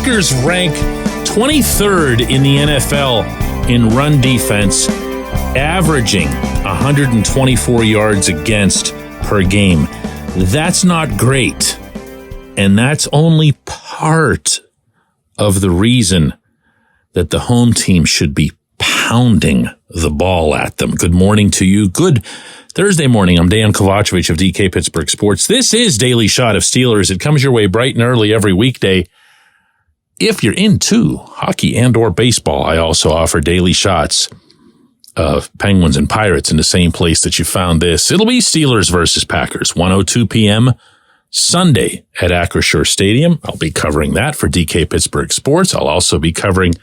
Packers rank 23rd in the NFL in run defense, averaging 124 yards against per game. That's not great. And that's only part of the reason that the home team should be pounding the ball at them. Good morning to you. Good Thursday morning. I'm Dejan Kovacevic of DK Pittsburgh Sports. This is Daily Shot of Steelers. It comes your way bright and early every weekday. If you're into hockey and or baseball, I also offer daily shots of Penguins and Pirates in the same place that you found this. It'll be Steelers versus Packers, 1:02 p.m. Sunday at Acrisure Stadium. I'll be covering that for DK Pittsburgh Sports. I'll also be covering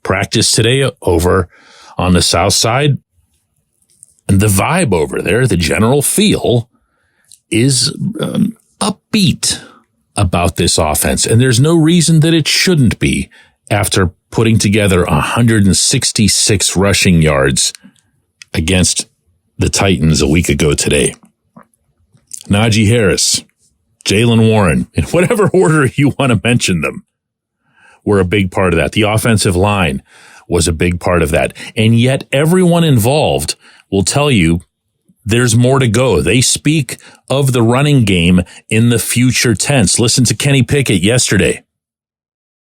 practice today over on the south side. And the vibe over there, the general feel, is upbeat about this offense. And there's no reason that it shouldn't be after putting together 166 rushing yards against the Titans a week ago today. Najee Harris, Jaylen Warren, in whatever order you want to mention them, were a big part of that. The offensive line was a big part of that. And yet everyone involved will tell you there's more to go. They speak of the running game in the future tense. Listen to Kenny Pickett yesterday.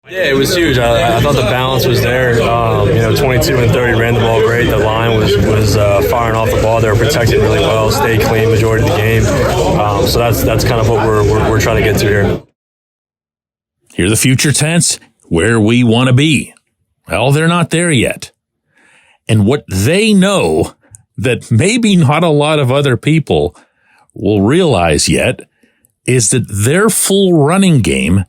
Yeah, it was huge. I thought the balance was there. 22 and 30 ran the ball great. The line was firing off the ball. They were protected really well, stayed clean majority of the game. So that's kind of what we're trying to get to here. Hear the future tense, where we want to be. Well, they're not there yet. And what they know that maybe not a lot of other people will realize yet is that their full running game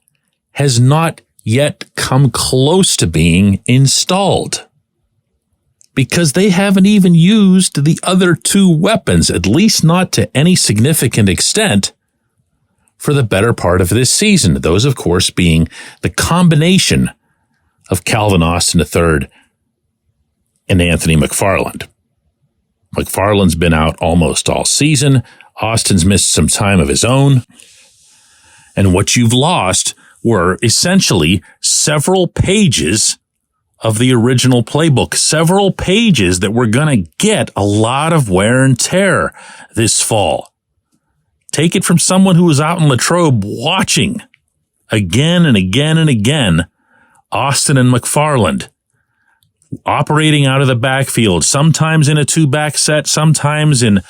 has not yet come close to being installed, because they haven't even used the other two weapons, at least not to any significant extent, for the better part of this season. Those, of course, being the combination of Calvin Austin III and Anthony McFarland. McFarland's been out almost all season. Austin's missed some time of his own. And what you've lost were essentially several pages of the original playbook, several pages that were going to get a lot of wear and tear this fall. Take it from someone who was out in Latrobe watching again and again and again Austin and McFarland operating out of the backfield, sometimes in a two-back set, sometimes in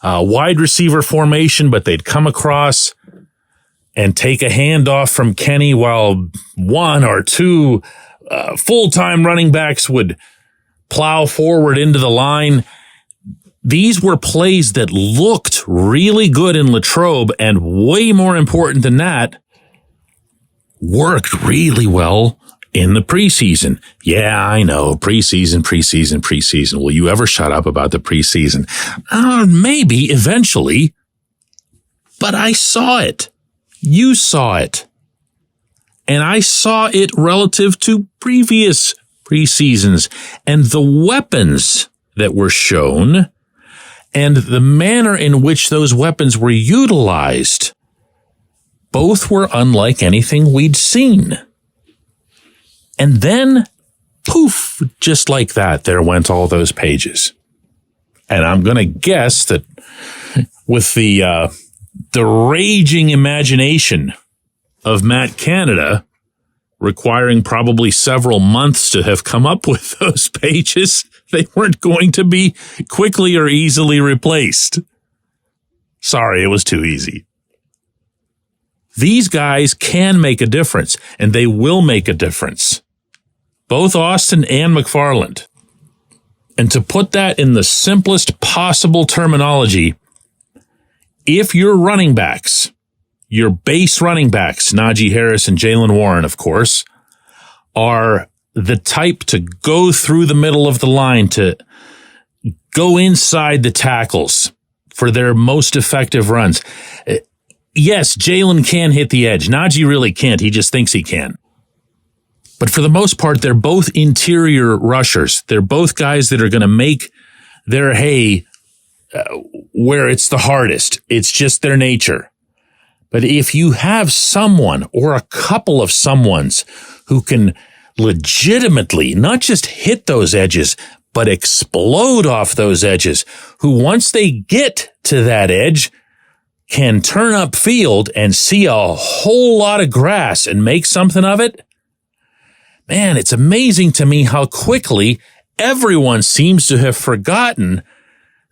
wide receiver formation, but they'd come across and take a handoff from Kenny while one or two full-time running backs would plow forward into the line. These were plays that looked really good in Latrobe, and way more important than that, worked really well in the preseason. Yeah, I know. Preseason. Will you ever shut up about the preseason? Maybe eventually, but I saw it. You saw it. And I saw it relative to previous preseasons, and the weapons that were shown and the manner in which those weapons were utilized, both were unlike anything we'd seen. And then, poof, just like that, there went all those pages. And I'm going to guess that with the raging imagination of Matt Canada, requiring probably several months to have come up with those pages, they weren't going to be quickly or easily replaced. Sorry, it was too easy. These guys can make a difference, and they will make a difference. Both Austin and McFarland. And to put that in the simplest possible terminology, if your running backs, your base running backs, Najee Harris and Jaylen Warren, of course, are the type to go through the middle of the line, to go inside the tackles for their most effective runs. Yes, Jaylen can hit the edge. Najee really can't. He just thinks he can. But for the most part, they're both interior rushers. They're both guys that are going to make their hay where it's the hardest. It's just their nature. But if you have someone or a couple of someones who can legitimately not just hit those edges, but explode off those edges, who once they get to that edge can turn upfield and see a whole lot of grass and make something of it. Man, it's amazing to me how quickly everyone seems to have forgotten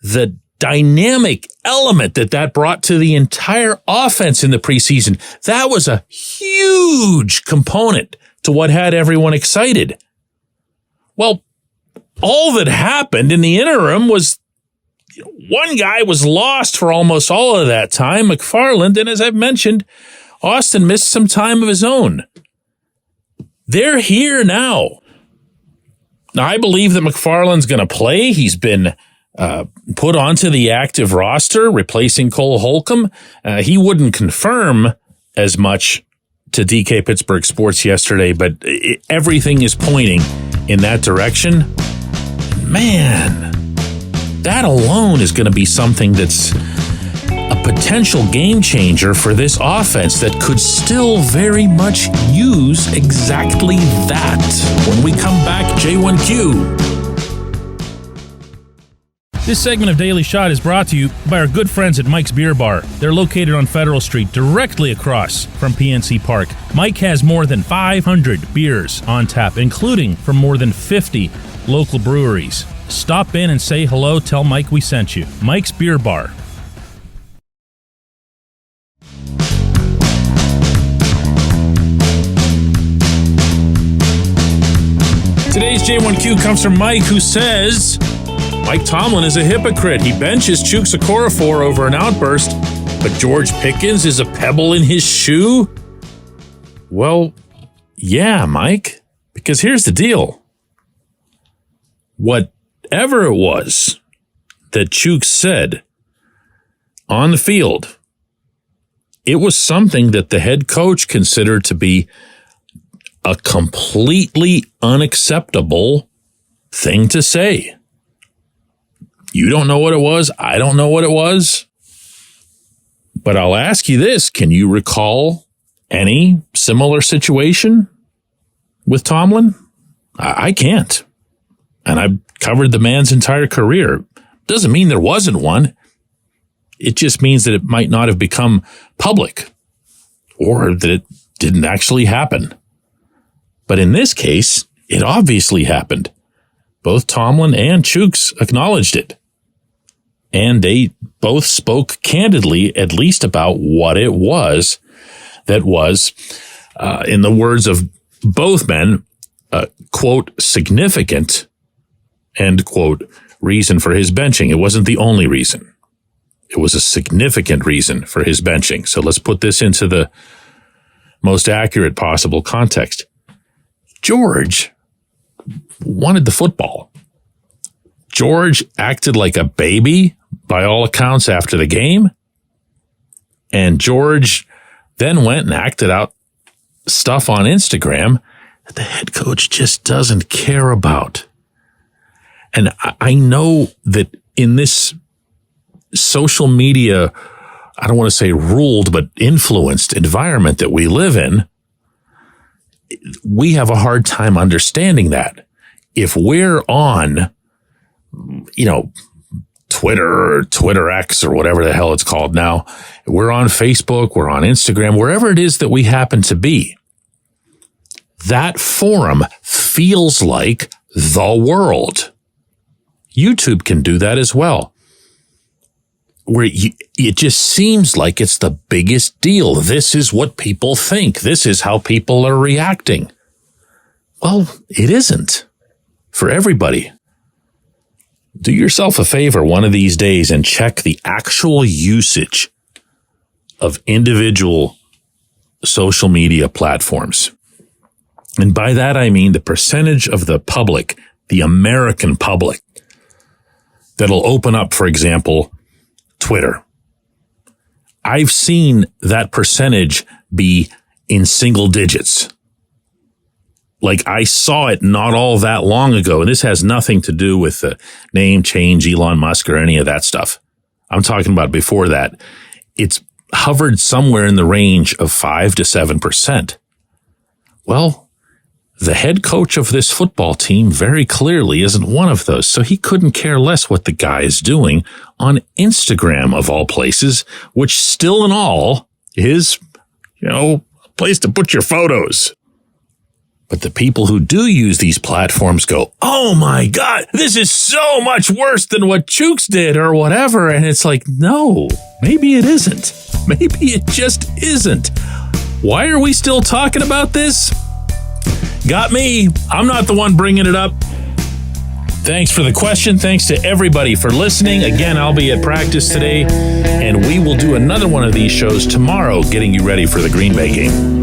the dynamic element that brought to the entire offense in the preseason. That was a huge component to what had everyone excited. Well, all that happened in the interim was one guy was lost for almost all of that time, McFarland, and as I've mentioned, Austin missed some time of his own. They're here now. Now, I believe that McFarland's going to play. He's been put onto the active roster, replacing Cole Holcomb. He wouldn't confirm as much to DK Pittsburgh Sports yesterday, but everything is pointing in that direction. Man, that alone is going to be something that's a potential game changer for this offense that could still very much use exactly that. When we come back, J1Q. This segment of Daily Shot is brought to you by our good friends at Mike's Beer Bar. They're located on Federal Street, directly across from PNC Park. Mike has more than 500 beers on tap, including from more than 50 local breweries. Stop in and say hello. Tell Mike we sent you. Mike's Beer Bar. Today's J1Q comes from Mike, who says Mike Tomlin is a hypocrite. He benches Chuks Okorafor over an outburst, but George Pickens is a pebble in his shoe? Well, yeah, Mike, because here's the deal. Whatever it was that Chuks said on the field, it was something that the head coach considered to be a completely unacceptable thing to say. You don't know what it was. I don't know what it was. But I'll ask you this. Can you recall any similar situation with Tomlin? I can't. And I've covered the man's entire career. Doesn't mean there wasn't one. It just means that it might not have become public or that it didn't actually happen. But in this case, it obviously happened. Both Tomlin and Chuks acknowledged it. And they both spoke candidly, at least about what it was that was, in the words of both men, quote, significant, end quote, reason for his benching. It wasn't the only reason. It was a significant reason for his benching. So let's put this into the most accurate possible context. George wanted the football. George acted like a baby, by all accounts, after the game. And George then went and acted out stuff on Instagram that the head coach just doesn't care about. And I know that in this social media, I don't want to say ruled, but influenced environment that we live in, we have a hard time understanding that. If we're on, Twitter or Twitter X or whatever the hell it's called now, we're on Facebook, we're on Instagram, wherever it is that we happen to be, that forum feels like the world. YouTube can do that as well, where it just seems like it's the biggest deal. This is what people think. This is how people are reacting. Well, it isn't for everybody. Do yourself a favor one of these days and check the actual usage of individual social media platforms. And by that, I mean the percentage of the public, the American public, that'll open up, for example, Twitter. I've seen that percentage be in single digits. Like, I saw it not all that long ago, and this has nothing to do with the name change, Elon Musk, or any of that stuff. I'm talking about before that. hovered somewhere in the range of 5 to 7%. Well, the head coach of this football team very clearly isn't one of those, so he couldn't care less what the guy is doing on Instagram, of all places, which still in all is, a place to put your photos. But the people who do use these platforms go, oh my God, this is so much worse than what Chooks did or whatever. And it's like, no, maybe it isn't. Maybe it just isn't. Why are we still talking about this? Got me. I'm not the one bringing it up. Thanks for the question. Thanks to everybody for listening. Again, I'll be at practice today, and we will do another one of these shows tomorrow, getting you ready for the Green Bay game.